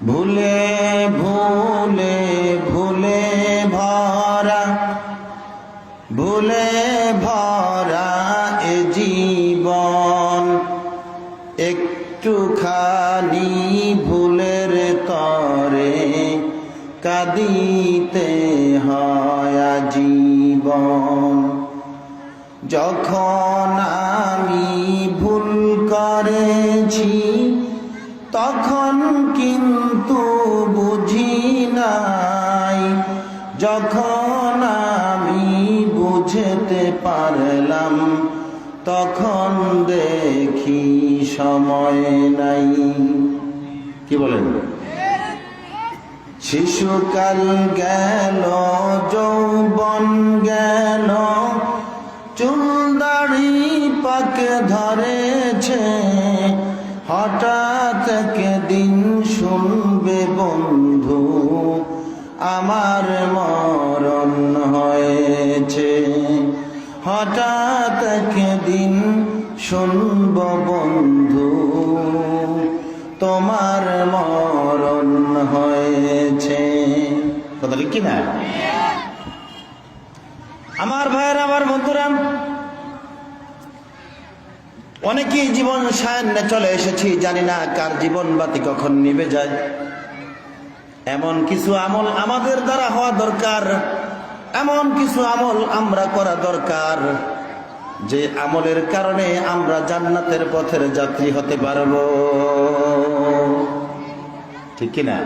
ভুলে ভুলে ভুলে ভরা, ভুলে ভরা এ জীবন, একটুখানি ভুলের তরে কাঁদিতে হয় আজীবন। যখন আমি ভুল করেছি তখন কিন্তু বুঝি নাই, যখন আমি বুঝতে পারলাম তখন দেখি সময় নাই। কি বলেন? শিশুকাল গেল, যৌবন গেল, চুল দাড়ি পাকে ধরেছে, হঠাৎ একদিন শুনবে বন্ধু আমার মরণ হয়েছে। হঠাৎ একদিন শুনব বন্ধু তোমার মরণ হয়েছে। কথা ঠিক কিনা? আমার ভাইয়ের, আমার বন্ধুরা, অনেকেই জীবন সায়ান্নে চলে এসেছি, জানি না কার জীবন বাতি কখন নিভে যায়। এমন কিছু আমল আমাদের দ্বারা হওয়া দরকার, এমন কিছু আমল আমরা করা দরকার যে আমলের কারণে আমরা জান্নাতের পথের যাত্রী হতে পারবো। ঠিক কিনা?